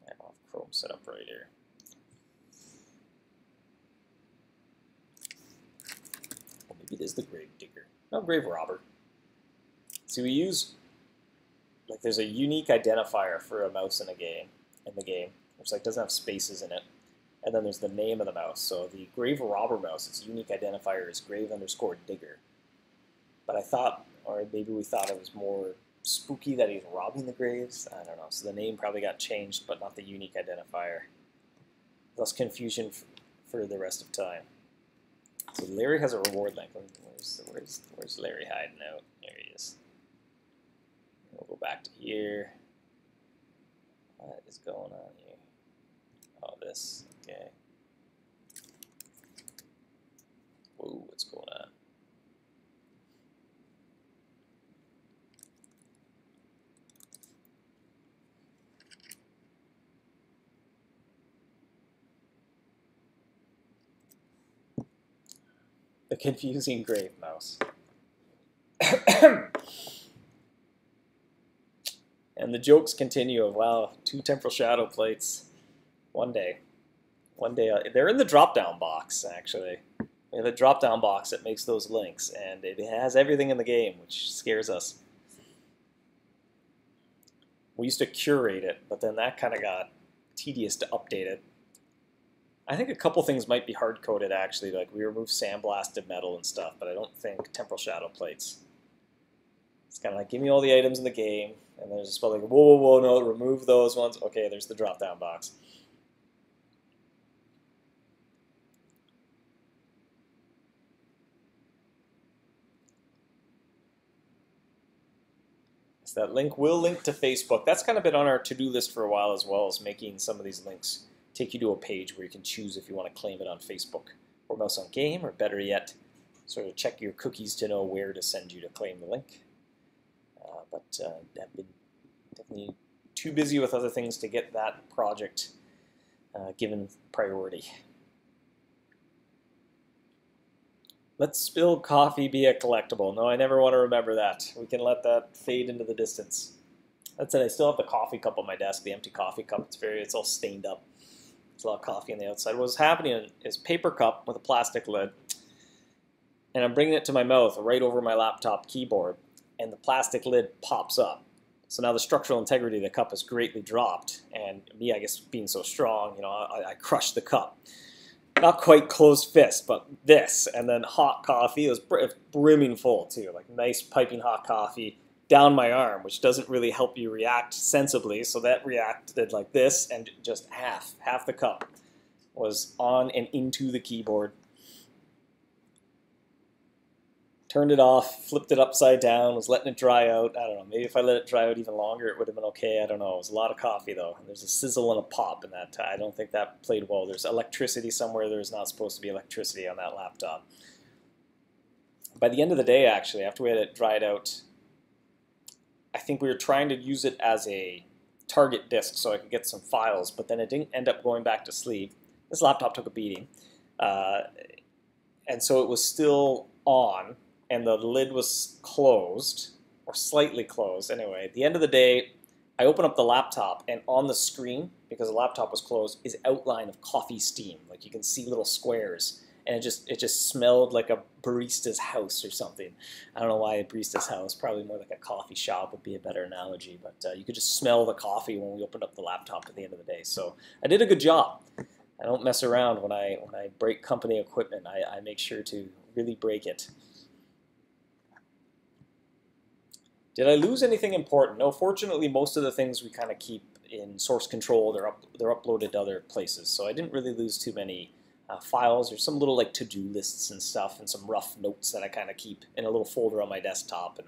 I don't have Chrome set up right here. Well, maybe it is the grave digger. No, grave robber. See, we use, like, there's a unique identifier for a mouse in the game, which like doesn't have spaces in it. And then there's the name of the mouse. So the grave robber mouse, its unique identifier is grave_digger. But I thought, or maybe we thought it was more spooky that he's robbing the graves. I don't know. So the name probably got changed, but not the unique identifier. Less confusion for the rest of time. So Larry has a reward link. Where's Larry hiding out? There he is. We'll go back to here. What is going on here? Oh, this. Okay. Whoa, what's going on? The confusing grave mouse. And the jokes continue of, wow, 2 temporal shadow plates. One day, they're in the drop-down box, actually. We have a drop-down box that makes those links, and it has everything in the game, which scares us. We used to curate it, but then that kind of got tedious to update it. I think a couple things might be hard-coded, actually, like we remove sandblasted metal and stuff, but I don't think temporal shadow plates. It's kind of like, give me all the items in the game, and there's just like, whoa, whoa, whoa, no, remove those ones. Okay, there's the drop-down box. So that link will link to Facebook. That's kind of been on our to-do list for a while, as well as making some of these links take you to a page where you can choose if you want to claim it on Facebook or MouseHunt Game, or better yet, sort of check your cookies to know where to send you to claim the link. But I've been definitely too busy with other things to get that project given priority. Let's spill coffee be a collectible. No, I never want to remember that. We can let that fade into the distance. That's it. I still have the coffee cup on my desk, the empty coffee cup. It's all stained up. There's a lot of coffee on the outside. What's happening is paper cup with a plastic lid, and I'm bringing it to my mouth right over my laptop keyboard, and the plastic lid pops up. So now the structural integrity of the cup has greatly dropped, and me, I guess, being so strong, you know, I crushed the cup. Not quite closed fist, but this, and then hot coffee. It was brimming full too, like nice piping hot coffee down my arm, which doesn't really help you react sensibly. So that reacted like this, and just half the cup was on and into the keyboard. Turned it off, flipped it upside down, was letting it dry out. I don't know, maybe if I let it dry out even longer, it would have been okay. I don't know. It was a lot of coffee, though. And there's a sizzle and a pop in that. I don't think that played well. There's electricity somewhere. There's not supposed to be electricity on that laptop. By the end of the day, actually, after we had it dried out, I think we were trying to use it as a target disk so I could get some files, but then it didn't end up going back to sleep. This laptop took a beating. And so it was still on, and the lid was closed, or slightly closed. Anyway, at the end of the day, I open up the laptop, and on the screen, because the laptop was closed, is outline of coffee steam. Like you can see little squares, and it just smelled like a barista's house or something. I don't know why a barista's house. Probably more like a coffee shop would be a better analogy. But you could just smell the coffee when we opened up the laptop at the end of the day. So I did a good job. I don't mess around when I break company equipment. I make sure to really break it. Did I lose anything important? No, fortunately, most of the things we kind of keep in source control. They're uploaded to other places, so I didn't really lose too many files. There's some little like to-do lists and stuff, and some rough notes that I kind of keep in a little folder on my desktop.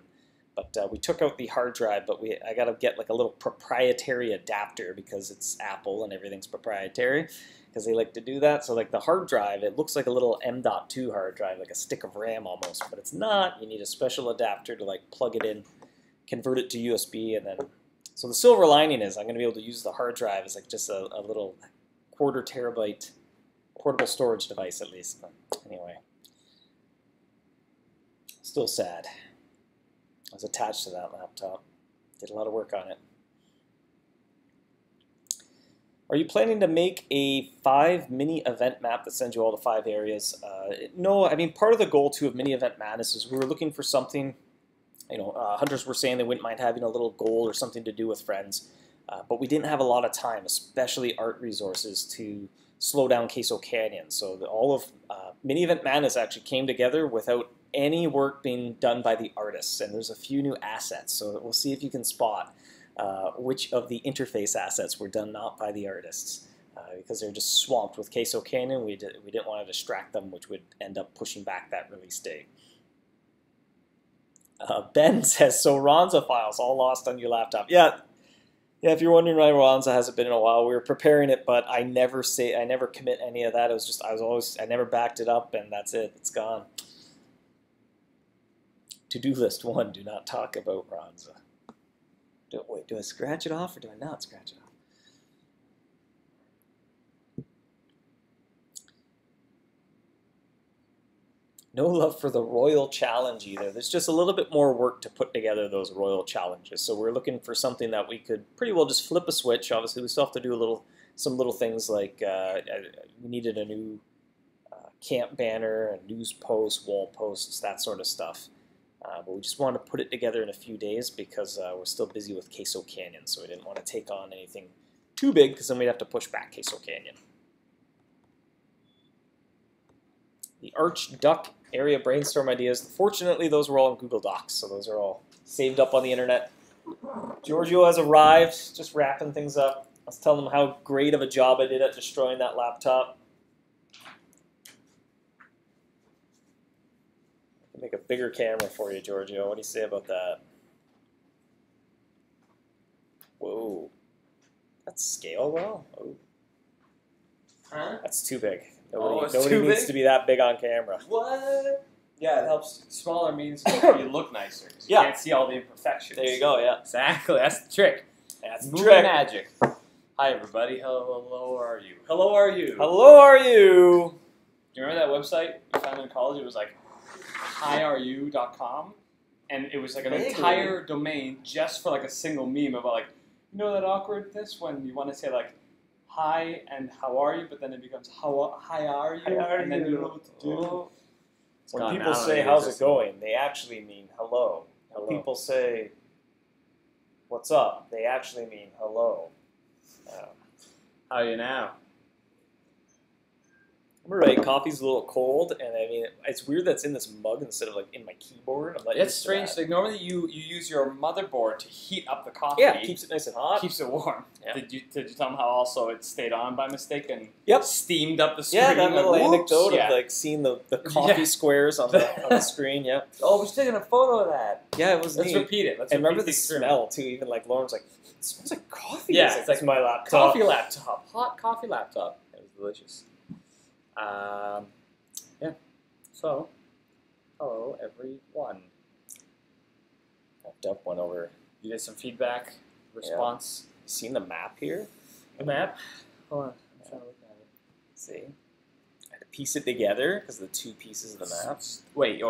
But we took out the hard drive, but I got to get like a little proprietary adapter because it's Apple and everything's proprietary, because they like to do that. So like the hard drive, it looks like a little M.2 hard drive, like a stick of RAM almost, but it's not. You need a special adapter to like plug it in, convert it to USB, and then, so the silver lining is I'm going to be able to use the hard drive as like just a little 1/4 terabyte portable storage device at least. But anyway, still sad. I was attached to that laptop. Did a lot of work on it. Are you planning to make a 5 mini event map that sends you all the 5 areas? No, I mean, part of the goal too of mini event madness is we were looking for something. Hunters were saying they wouldn't mind having a little goal or something to do with friends, but we didn't have a lot of time, especially art resources, to slow down Queso Canyon. So all of mini event madness actually came together without any work being done by the artists, and there's a few new assets. So we'll see if you can spot which of the interface assets were done not by the artists, because they're just swamped with Queso Canyon. We didn't want to distract them, which would end up pushing back that release date. Ben says, so Ronza files all lost on your laptop. Yeah, if you're wondering why Ronza hasn't been in a while, we were preparing it, but I never commit any of that. It was just, I never backed it up, and that's it. It's gone. To-do list 1, do not talk about Ronza. Wait, do I scratch it off or do I not scratch it off? No love for the Royal Challenge either. There's just a little bit more work to put together those Royal Challenges. So we're looking for something that we could pretty well just flip a switch. Obviously, we still have to do some little things like we needed a new camp banner, a news post, wall posts, that sort of stuff. But we just wanted to put it together in a few days because we're still busy with Queso Canyon. So we didn't want to take on anything too big because then we'd have to push back Queso Canyon. The Archduck area brainstorm ideas. Fortunately, those were all in Google Docs, so those are all saved up on the internet. Giorgio has arrived, just wrapping things up. I was telling him how great of a job I did at destroying that laptop. I can make a bigger camera for you, Giorgio. What do you say about that? Whoa. That's scale well? Oh. Huh? That's too big. Nobody needs to be that big on camera. What? Yeah, it helps. Smaller means you look nicer. You can't see all the imperfections. There you go, yeah. Exactly. That's the trick. That's the movie trick. magic. Hi, everybody. Hello, are you? Hello, are you? Hello, are you? Do you remember that website we found in college? It was like hioureyou.com. And it was like an entire domain just for like a single meme about like, you know that awkwardness when you want to say like, hi and how are you, but then it becomes hi are you, and then you don't know what to do. When people say how's it going, they actually mean hello. When people say what's up, they actually mean hello. How are you now? I'm right. Coffee's a little cold, and I mean it's weird that's in this mug instead of like in my keyboard. It's strange. Like normally you use your motherboard to heat up the coffee. Yeah, it keeps it nice and hot. Keeps it warm. Yeah. Did you tell them how also it stayed on by mistake and steamed up the screen? Yeah, that little anecdote of like seeing the coffee squares on the screen. Yeah. Oh, we're taking a photo of that. Yeah, it was Let's neat. repeat it. And remember the smell too. Even like Lauren's like, it smells like coffee. Yeah, it's like my laptop. Coffee laptop. Hot coffee laptop. It was delicious. Yeah. So, hello everyone. I've dumped one over. You did some feedback response. Yeah. Seen the map here? The map? Hold on. I'm trying to look at it. See? I had to piece it together because of the 2 pieces of the map. Wait,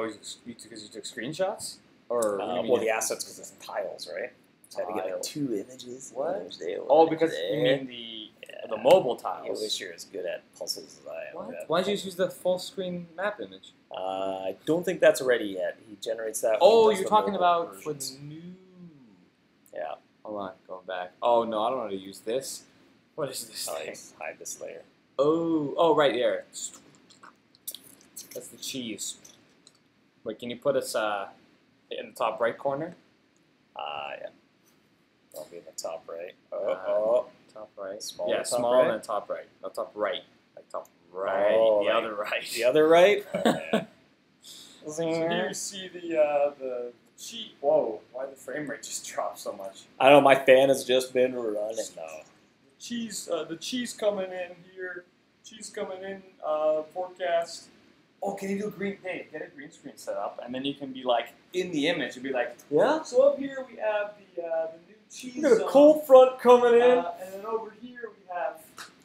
because you took screenshots? Or well, the assets because it's tiles, right? So I had to get like 2 images. What? Oh, because you mean the mobile tiles. I wish you're as good at puzzles as I am. What? Why don't you just use the full screen map image? I don't think that's ready yet. He generates that. Oh, you're talking about versions. for the new. Yeah. Hold on, going back. Oh no, I don't know how to use this. What is this thing? Hide this layer. Oh, right there. That's the cheese. Wait, can you put us in the top right corner? Yeah. I'll be in the top right. Top right. Small. Yeah, small right? and then top right. Not top right. Like top right. Oh, the other right. The other right? Okay. So here you see the cheese. Whoa, why did the frame rate just drop so much? I don't know, my fan has just been running though. The cheese coming in here. Cheese coming in, forecast. Oh, can you do a green paint? Get a green screen set up, and then you can be like, in the image, you'd be like, yeah? So up here we have the new cheese. We got a cold front coming in. And then over here we have...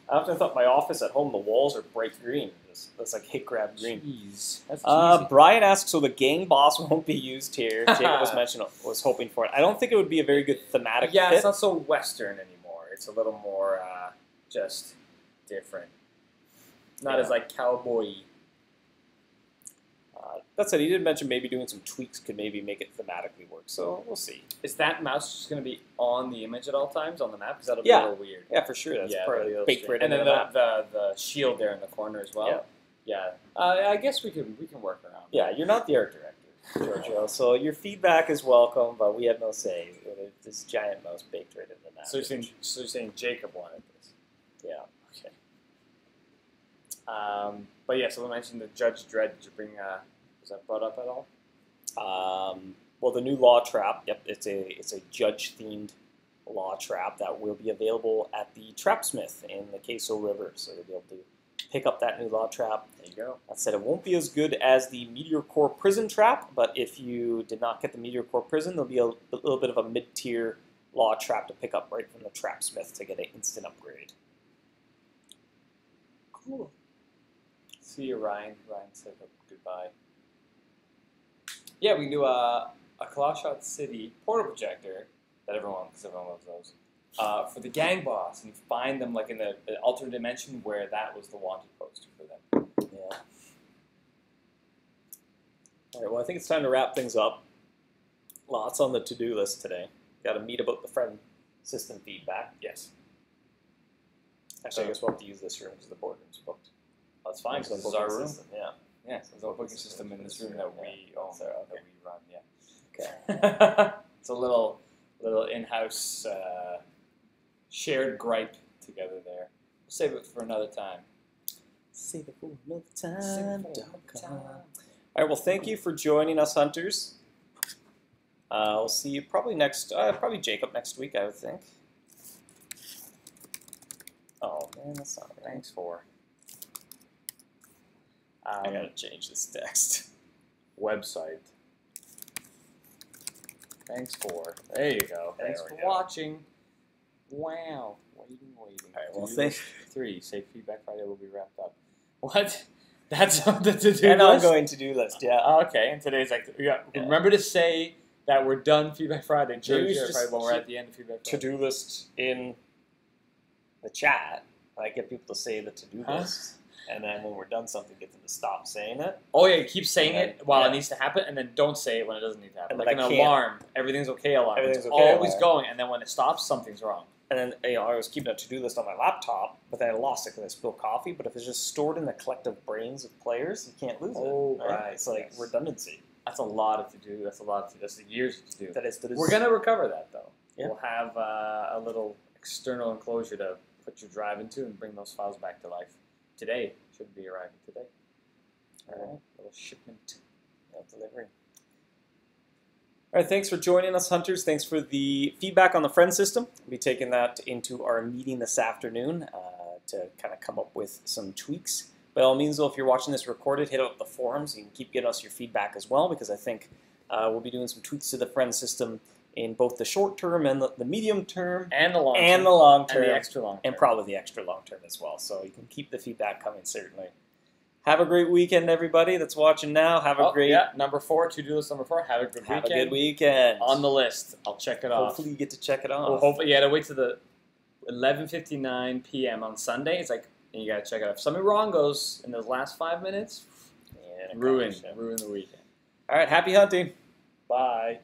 I often thought my office at home, the walls are bright green. That's like hit grab green. Jeez. That's Brian asks, so the gang boss won't be used here. Jacob was hoping for it. I don't think it would be a very good thematic fit. It's not so Western anymore. It's a little more just different. Not as like cowboy-y. That said, he did mention maybe doing some tweaks could maybe make it thematically work. So we'll see. Is that mouse just going to be on the image at all times on the map? Because that'll be a little weird. Yeah, for sure. That's part of the baked right. And then the shield there in the corner as well. Yeah. I guess we can work around. Yeah, you're not the art director, Giorgio. So your feedback is welcome, but we have no say. This giant mouse baked right in the map. So you're saying Jacob wanted this? Yeah. Okay. But yeah, so we mentioned the Judge Dredd. Did you bring? Was that brought up at all? Well, the new law trap. Yep, it's a judge-themed law trap that will be available at the Trapsmith in the Queso River. So you'll be able to pick up that new law trap. There you go. That said, it won't be as good as the Meteor Core Prison trap, but if you did not get the Meteor Core Prison, there'll be a little bit of a mid-tier law trap to pick up right from the Trapsmith to get an instant upgrade. Cool. See you, Ryan. Ryan said goodbye. Yeah, we can do a Clawshot City portal projector that everyone loves those. For the gang boss, and find them like in the alternate dimension where that was the wanted poster for them. Yeah. All right. Well, I think it's time to wrap things up. Lots on the to-do list today. Got to meet about the friend system feedback. Yes. Actually, I guess we'll have to use this room because the boardroom's booked. Oh, that's fine because this is our room. System. Yeah. Yeah, so there's a booking system in this room that we own, that we run. Yeah. Okay. It's a little in-house shared gripe together there. We'll save it for another time. Save it for another time. All right. Well, thank you for joining us, hunters. We'll see you probably probably Jacob next week, I would think. Oh man, that's not right. Thanks for. I gotta change this text. Website. Thanks for. There you go. Thanks for watching. Wow. Waiting. All right. Well, 3. Say Feedback Friday will be wrapped up. What? That's on the to-do list? An ongoing to-do list, yeah. Okay, and today's remember to say that we're done Feedback Friday during Feedback Friday when we're at the end of Feedback Friday. To-do list in the chat. I get people to say the to-do list. And then when we're done something, get them to stop saying it. Oh yeah, keep saying it while it needs to happen, and then don't say it when it doesn't need to happen. Like an alarm. Everything's okay alarm. It's always going, and then when it stops, something's wrong. And then I was keeping a to-do list on my laptop, but then I lost it because I spilled coffee. But if it's just stored in the collective brains of players, you can't lose it. Oh, right. It's like redundancy. That's a lot of to-do. That's years of to-do. That is. We're going to recover that, though. Yeah. We'll have a little external enclosure to put your drive into and bring those files back to life. Today. Should be arriving today. All right, little shipment delivery. All right, thanks for joining us, hunters. Thanks for the feedback on the friend system. We'll be taking that into our meeting this afternoon to kind of come up with some tweaks. By all means, though, if you're watching this recorded, hit up the forums. You can keep getting us your feedback as well, because I think we'll be doing some tweaks to the friend system in both the short term and the medium term. And the long term. And the long term. And the extra long term. And probably the extra long term as well. So you can keep the feedback coming, certainly. Have a great weekend, everybody that's watching now. Have a great... Yeah, number 4, to-do list number 4. Have a good weekend. Have a good weekend. On the list. I'll check it off. Hopefully you get to check it off. Well, hopefully, you got to wait to the 11:59 p.m. on Sunday. It's like, and you got to check it out. If something wrong goes in those last 5 minutes, ruin the weekend. All right, happy hunting. Bye.